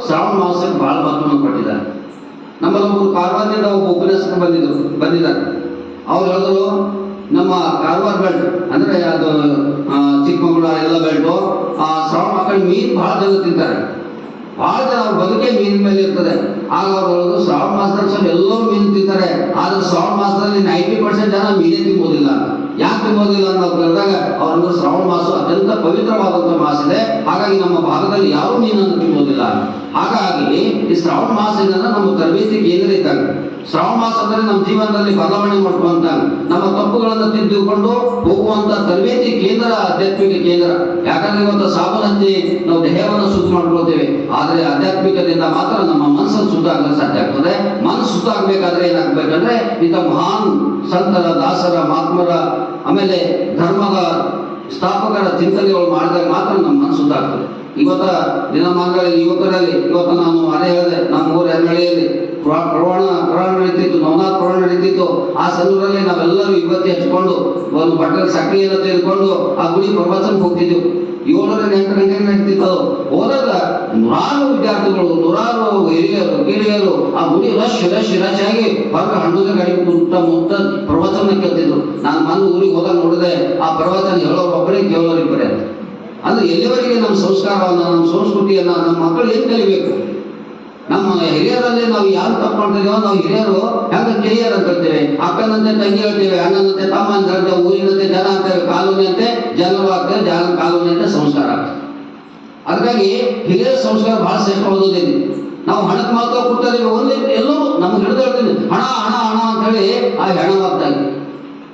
ಶ್ರಾವಣ ಮಾಸಕ್ಕೆ ಬಹಳ ಮಹತ್ವವನ್ನು ಕೊಟ್ಟಿದ್ದಾರೆ. ನಮ್ಮಲ್ಲೊಬ್ಬರು ಕಾರವಾರದಿಂದ ಒಬ್ಬ ಉಪನ್ಯಾಸಕರು ಬಂದಿದ್ದಾರೆ. ಅವ್ರು ಹೇಳಿದ್ರು, ನಮ್ಮ ಕಾರವಾರ ಬೆಲ್ಟ್ ಅಂದ್ರೆ ಅದು ಚಿಕ್ಕಮಗಳೂರು ಎಲ್ಲ ಬೆಲ್ಟು ಶ್ರಾವಣ ಮಕ್ಕಳು ಮೀನು ಬಹಳ ಜನ ತಿಂತಾರೆ. ಬಹಳ ಜನ ಅವ್ರ ಬದುಕೆ ಮೀನಿನ ಮೇಲೆ ಇರ್ತದೆ. ಆಗ ಅವ್ರು ಹೇಳೋದು, ಶ್ರಾವಣ ಮಾಸದಲ್ಲಿ ಸ್ವಲ್ಪ ಎಲ್ಲರೂ ಮೀನು ತಿಂತಾರೆ, ಆದ್ರೆ ಶ್ರಾವಣ ಮಾಸದಲ್ಲಿ 90% ಜನ ಮೀನೇ ತಿನ್ಬೋದಿಲ್ಲ. ಯಾಕೆ ತಿನ್ಬೋದಿಲ್ಲ ಅಂತ ನಾವು ಕೇಳಿದಾಗ ಅವ್ರಂದ್ರೆ ಶ್ರಾವಣ ಮಾಸ ಅತ್ಯಂತ ಪವಿತ್ರವಾದಂತಹ ಮಾಸ ಇದೆ, ಹಾಗಾಗಿ ನಮ್ಮ ಭಾಗದಲ್ಲಿ ಯಾರೂ ಮೀನನ್ನು ತಿನ್ಬೋದಿಲ್ಲ. ಹಾಗಾಗಿ ಈ ಶ್ರಾವಣ ಮಾಸದಿಂದ ನಮ್ಮ ತರಬೇತಿ ಕೇಂದ್ರ ಇದ್ದಾಗ, ಶ್ರಾವಣ ಮಾಸ ಅಂದ್ರೆ ನಮ್ಮ ಜೀವನದಲ್ಲಿ ಬದಲಾವಣೆ ಮಾಡುವಂತ, ನಮ್ಮ ತಪ್ಪುಗಳನ್ನು ತಿದ್ದುಕೊಂಡು ಹೋಗುವಂತ ತರಬೇತಿ ಕೇಂದ್ರ, ಆಧ್ಯಾತ್ಮಿಕ ಕೇಂದ್ರ. ಯಾಕಂದ್ರೆ ಇವತ್ತು ಸಾಬೂನು ಹಚ್ಚಿ ನಾವು ದೇಹವನ್ನು ಶುದ್ಧ ಮಾಡ್ಕೊಳ್ತೇವೆ, ಆದ್ರೆ ಆಧ್ಯಾತ್ಮಿಕದಿಂದ ಮಾತ್ರ ನಮ್ಮ ಮನಸ್ಸನ್ನು ಶುದ್ಧ ಆಗಲು ಸಾಧ್ಯ ಆಗ್ತದೆ. ಮನಸ್ಸು ಶುದ್ಧ ಆಗ್ಬೇಕಾದ್ರೆ ಏನಾಗ್ಬೇಕಂದ್ರೆ ಇಂಥ ಮಹಾನ್ ಸಂತರ, ದಾಸರ, ಮಹಾತ್ಮರ, ಆಮೇಲೆ ಧರ್ಮದ ಸ್ಥಾಪಕರ ಚಿಂತನೆಗಳು ಮಾಡಿದಾಗ ಮಾತ್ರ ನಮ್ಮ ಮನಸ್ಸು ಶುದ್ಧ ಆಗ್ತದೆ. ಇವತ್ತ ದಿನಮಾನಗಳಲ್ಲಿ ಯುವಕರಲ್ಲಿ ಇವತ್ತು ನಾನು ಅದೇ ಹೇಳಿದೆ, ನಮ್ಮ ಊರ ಹೆಣ್ಣಳಿಯಲ್ಲಿ ಪುರಾಣ ನಡೀತಿತ್ತು, ನವನಾಥ್ ಪುರಾಣ ನಡೀತಿತ್ತು. ಆ ಸಂದರ್ಭದಲ್ಲಿ ನಾವೆಲ್ಲರೂ ಯುವತಿ ಹಚ್ಕೊಂಡು ಒಂದು ಬಟ್ಟಲ ಸಕ್ರಿಯನ್ನು ತೆಗೆದುಕೊಂಡು ಆ ಗುಡಿ ಪ್ರವಚನಕ್ಕೆ ಹೋಗ್ತಿದ್ವು. 7 8 ಗಂಟೆಗೆ ನಡೀತಿತ್ತು. ಹೋದಾಗ ನೂರಾರು ವಿದ್ಯಾರ್ಥಿಗಳು, ನೂರಾರು ಹಿರಿಯರು ಆ ಗುಡಿ ರಶ್ ಆಗಿ ಹೊರಗೆ ಹಣ್ಣುದ ಗಾಡಿ ಮುತ್ತ ಪ್ರವಚನ ಕೇಳ್ತಿದ್ರು. ನಾನು ಬಂದು ಊರಿಗೆ ಹೋದಾಗ ನೋಡಿದೆ, ಆ ಪ್ರವಚನ ಹೇಳೋರು ಒಬ್ಬರೇ, ಕೇಳೋರು ಇಬ್ಬರೇ. ಅಂದ್ರೆ ಎಲ್ಲಿವರೆಗೆ ನಮ್ಮ ಸಂಸ್ಕಾರವನ್ನು, ನಮ್ಮ ಸಂಸ್ಕೃತಿಯನ್ನ ನಮ್ಮ ಮಕ್ಕಳು ಏನ್ ಕಲಿಬೇಕು? ನಮ್ಮ ಹಿರಿಯರಲ್ಲಿ ನಾವು ಯಾರು ತಪ್ಪು ಮಾಡ್ತಿದೀವೋ, ನಾವು ಹಿರಿಯರು ಹೆಂಗ ಕಿರಿಯರು ಅಂತ ಹೇಳ್ತೇವೆ, ಅಕ್ಕನಂತೆ ತಂಗಿ ಹೇಳ್ತೇವೆ, ಅಣ್ಣನಂತೆ ತಮ್ಮ ಅಂತ ಹೇಳ್ತೇವೆ, ಊರಿನಂತೆ ಜನ ಅಂತೇವೆ, ಕಾಲೋನಿ ಅಂತೆ ಜನರು ಆಗ್ತೇವೆ, ಜನ ಕಾಲೋನಿ ಅಂತ ಸಂಸ್ಕಾರ ಆಗ್ತದೆ. ಹಾಗಾಗಿ ಹಿರಿಯರ ಸಂಸ್ಕಾರ ಬಹಳ ಶ್ರೇಷ್ಠವಾದದಿದೆ. ನಾವು ಹಣಕ್ಕೆ ಮಾತ್ರ ಕೊಡ್ತಾ ಒಂದೇ ಎಲ್ಲರೂ ನಮ್ಗೆ ಹಿಡಿದು ಹೇಳ್ತೀನಿ, ಹಣ ಹಣ ಹಣ ಅಂತ ಹೇಳಿ ಆ ಹೆಣವಾಗ್ತಾ ಇದೆ.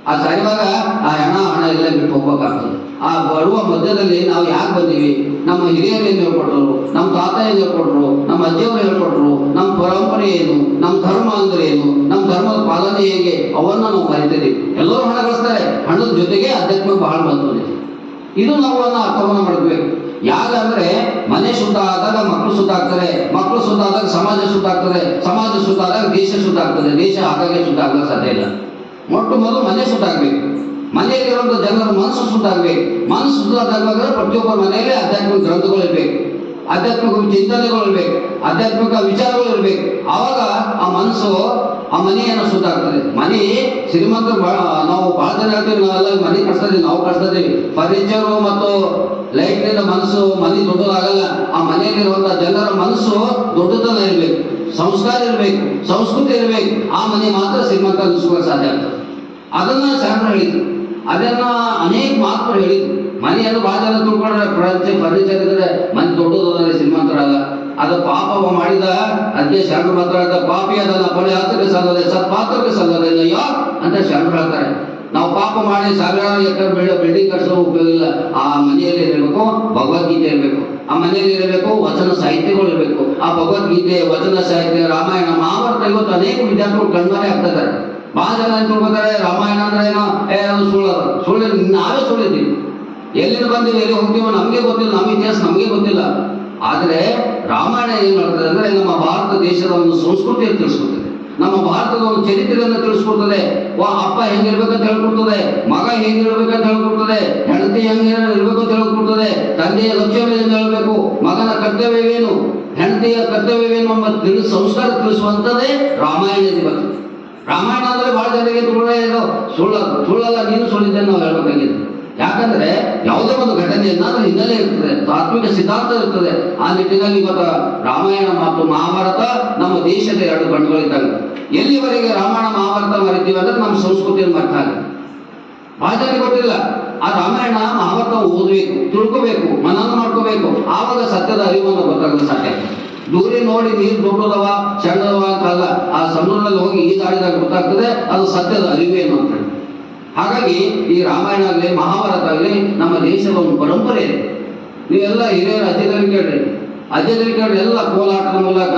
ಆ ಸರಿವಾಗ ಆ ಹಣ ಎಲ್ಲ ಬಿಟ್ಟು ಹೋಗ್ಬೇಕಾಗ್ತದೆ. ಆ ಬರುವ ಮಧ್ಯದಲ್ಲಿ ನಾವು ಯಾಕೆ ಬಂದೀವಿ, ನಮ್ಮ ಹಿರಿಯರು ಏನು ಹೇಳ್ಕೊಟ್ರು, ನಮ್ಮ ತಾತ ಏನು ಹೇಳ್ಕೊಟ್ರು, ನಮ್ಮ ಅಜ್ಜಿಯವರು ಹೇಳ್ಕೊಟ್ರು, ನಮ್ಮ ಪರಂಪರೆ ಏನು, ನಮ್ಮ ಧರ್ಮ ಅಂದ್ರೆ ಏನು, ನಮ್ಮ ಧರ್ಮದ ಪಾಲನೆ ಹೇಗೆ, ಅವನ್ನ ನಾವು ಮರಿತೀವಿ. ಎಲ್ಲರೂ ಹಣ ಗಳಿಸ್ತಾರೆ, ಹಣದ ಜೊತೆಗೆ ಅಧ್ಯಾತ್ಮ ಬಹಳ ಬಂದಿದೆ. ಇದು ನಾವು ಅರ್ಥವನ್ನು ಮಾಡಬೇಕು. ಯಾಕಂದ್ರೆ ಮನೆ ಶುದ್ಧ ಆದಾಗ ಮಕ್ಕಳು ಶುದ್ಧ ಆಗ್ತಾರೆ, ಮಕ್ಕಳು ಶುದ್ಧ ಆದಾಗ ಸಮಾಜ ಶುದ್ಧ ಆಗ್ತದೆ, ಸಮಾಜ ಶುದ್ಧ ಆದಾಗ ದೇಶ ಶುದ್ಧ ಆಗ್ತದೆ, ದೇಶ ಹಾಗಾಗಿ ಶುದ್ಧ ಆಗಲು ಸಾಧ್ಯ ಇಲ್ಲ. ಮೊದಲು ಮನೆ ಶುದ್ಧ ಆಗ್ಬೇಕು, ಮನೆಯಲ್ಲಿರುವಂತ ಜನರ ಮನಸ್ಸು ಶುದ್ಧ ಆಗ್ಬೇಕು. ಮನಸ್ಸು ಶುದ್ಧ ಆದಾಗ ಪ್ರತಿಯೊಬ್ಬರ ಮನೆಯಲ್ಲಿ ಆಧ್ಯಾತ್ಮಿಕ ಗ್ರಂಥಗಳು ಇರ್ಬೇಕು, ಆಧ್ಯಾತ್ಮಿಕ ಚಿಂತನೆಗಳು ಇರ್ಬೇಕು, ಆಧ್ಯಾತ್ಮಿಕ ವಿಚಾರಗಳು ಇರ್ಬೇಕು. ಆವಾಗ ಆ ಮನಸ್ಸು, ಆ ಮನೆಯನ್ನು ಶುದ್ಧ ಆಗ್ತದೆ. ಮನೆ ಶ್ರೀಮಂತರು ನಾವು ಬಹಳ ಜನ ಹೇಳ್ತೀವಿ, ನಾವೆಲ್ಲ ಮನೆ ಕಟ್ಸ್ತೀವಿ, ನಾವು ಕಟ್ಸ್ತೀವಿ. ಫರ್ನಿಚರು ಮತ್ತು ಲೈಟ್ನಿಂದ ಮನಸ್ಸು ಮನೆ ದೊಡ್ಡದಾಗಲ್ಲ. ಆ ಮನೆಯಲ್ಲಿರುವಂತಹ ಜನರ ಮನಸ್ಸು ದೊಡ್ಡದನ್ನ ಇರ್ಬೇಕು, ಸಂಸ್ಕಾರ ಇರ್ಬೇಕು, ಸಂಸ್ಕೃತಿ ಇರ್ಬೇಕು. ಆ ಮನೆ ಮಾತ್ರ ಶ್ರೀಮಂತ ಅನಿಸ್ಕೊಳ್ಳೋಕೆ ಸಾಧ್ಯ ಆಗ್ತದೆ. ಅದನ್ನ ಶಾಸ್ತ್ರ ಹೇಳಿದ್ರು, ಅದನ್ನ ಅನೇಕ ಮಾತುಗಳು ಹೇಳಿದ್ರು. ಮನೆಯನ್ನು ಬಹಳ ಜನ ತಿಳ್ಕೊಂಡ್ರೆ ಫರ್ನಿಚರ್ ಇದ್ರೆ ಮನೆ ದೊಡ್ಡದಾದ್ರೆ ಶ್ರೀಮಂತರಾಗ. ಅದು ಪಾಪವ ಮಾಡಿದ ಅದಕ್ಕೆ ಶರಣ ಮಾತ್ರ ಪಾಪಿ ಅದನ್ನ ಪಡೆ ಹತ್ತಕ್ಕೆ ಸಲ್ಲದೆ, ಸತ್ಪಾತ್ರಕ್ಕೆ ಸಲ್ಲದೆ ಅಯ್ಯೋ ಅಂತ ಶರಣರು ಹೇಳ್ತಾರೆ. ನಾವು ಪಾಪ ಮಾಡಿ ಸಾವಿರಾರು ಎಕರೆ ಬಿಲ್ಡಿಂಗ್ ಕಟ್ಸೋ ಉಪಯೋಗ ಇಲ್ಲ. ಆ ಮನೆಯಲ್ಲಿ ಇರಬೇಕು ಭಗವದ್ಗೀತೆ ಇರಬೇಕು, ಆ ಮನೆಯಲ್ಲಿ ಇರಬೇಕು ವಚನ ಸಾಹಿತ್ಯಗಳು ಇರಬೇಕು. ಆ ಭಗವದ್ಗೀತೆ, ವಚನ ಸಾಹಿತ್ಯ, ರಾಮಾಯಣ, ಮಹಾಭಾರತ ಇವತ್ತು ಅನೇಕ ವಿದ್ಯಾರ್ಥಿಗಳು ಕಣ್ಮರೆ ಆಗ್ತಿದ್ದಾರೆ. ಬಹಳ ಜನ ಏನ್ ತಿಳ್ಕೊತಾರೆ, ರಾಮಾಯಣ ಅಂದ್ರೆ ಏನೋ ಸುಳ್ಳು ನಾವೇ ಸುಳ್ಳಿದ್ದೀವಿ. ಎಲ್ಲಿಂದ ಬಂದೀವಿ, ಎಲ್ಲಿ ಹೋಗ್ತೀವೋ ನಮ್ಗೆ ಗೊತ್ತಿಲ್ಲ, ನಮ್ಮ ಇತಿಹಾಸ ನಮ್ಗೆ ಗೊತ್ತಿಲ್ಲ. ಆದ್ರೆ ರಾಮಾಯಣ ಏನ್ ಮಾಡ್ತದೆ ಅಂದ್ರೆ ನಮ್ಮ ಭಾರತ ದೇಶದ ಒಂದು ಸಂಸ್ಕೃತಿಯನ್ನು ತಿಳಿಸ್ಕೊಡ್ತದೆ, ನಮ್ಮ ಭಾರತದ ಒಂದು ಚರಿತ್ರೆಯನ್ನು ತಿಳಿಸ್ಕೊಡ್ತದೆ. ಅಪ್ಪ ಹೆಂಗಿರ್ಬೇಕಂತ ಹೇಳ್ಕೊಡ್ತದೆ, ಮಗ ಹೆಂಗಿರ್ಬೇಕಂತ ಹೇಳ್ಕೊಡ್ತದೆ, ಹೆಂಡತಿ ಹೆಂಗಿರ್ಬೇಕು ಅಂತ ಹೇಳ್ಕೊಡ್ತದೆ, ತಂದೆಯ ಲಕ್ಷ್ಯವೇನು ಹೇಳ್ಬೇಕು, ಮಗನ ಕರ್ತವ್ಯವೇನು, ಹೆಂಡತಿಯ ಕರ್ತವ್ಯವೇನು ಎಂಬ ಸಂಸ್ಕಾರ ತಿಳಿಸುವಂತದೇ ರಾಮಾಯಣ ಇವತ್ತು. ರಾಮಾಯಣ ಅಂದ್ರೆ ಬಹಳ ಜನರಿಗೆ ಸುಳ್ಳಲ್ಲ, ನೀನು ಸುಳ್ಳಿದ್ದೇನೆ ನಾವು ಹೇಳ್ಬೇಕಾಗಿದೆ. ಯಾಕಂದ್ರೆ ಯಾವುದೇ ಒಂದು ಘಟನೆಯನ್ನ ಹಿನ್ನೆಲೆ ಇರ್ತದೆ, ತಾತ್ವಿಕ ಸಿದ್ಧಾಂತ ಇರ್ತದೆ. ಆ ನಿಟ್ಟಿನಲ್ಲಿ ಇವತ್ತು ರಾಮಾಯಣ ಮತ್ತು ಮಹಾಭಾರತ ನಮ್ಮ ದೇಶದ 2 ಕಣ್ಣುಗಳಿದ್ದಾಗ. ಎಲ್ಲಿವರೆಗೆ ರಾಮಾಯಣ ಮಹಾಭಾರತ ಮರಿತೀವಿ ಅಂದ್ರೆ ನಮ್ಮ ಸಂಸ್ಕೃತಿಯನ್ನು ಮರ್ತಾರೆ. ಬಹಳ ಜನರಿಗೆ ಗೊತ್ತಿಲ್ಲ. ಆ ರಾಮಾಯಣ ಮಹಾಭಾರತ ಓದಬೇಕು, ತಿಳ್ಕೋಬೇಕು, ಮನನ ಮಾಡ್ಕೋಬೇಕು. ಆವಾಗ ಸತ್ಯದ ಅರಿವನ್ನು ಗೊತ್ತಾಗಲು ಸಾಧ್ಯ. ದೂರಿ ನೋಡಿ ನೀರು ದೊಡ್ಡದವ ಸಣ್ಣದವ ಅಂತ ಅಲ್ಲ, ಆ ಸಮುದ್ರದಲ್ಲಿ ಹೋಗಿ ಈಜಾಡಿದಾಗ ಗೊತ್ತಾಗ್ತದೆ ಅದು ಸತ್ಯದ ಅರಿವೇನು ಅಂತ. ಹಾಗಾಗಿ ಈ ರಾಮಾಯಣ ಆಗಲಿ ಮಹಾಭಾರತ ಆಗಲಿ ನಮ್ಮ ದೇಶದ ಒಂದು ಪರಂಪರೆ ಇದೆ. ನೀವೆಲ್ಲ ಹಿರಿಯರ ಅಜ್ಜದಲ್ಲಿ ಕೇಳ್ರಿ, ಎಲ್ಲ ಕೋಲಾಟದ ಮೂಲಕ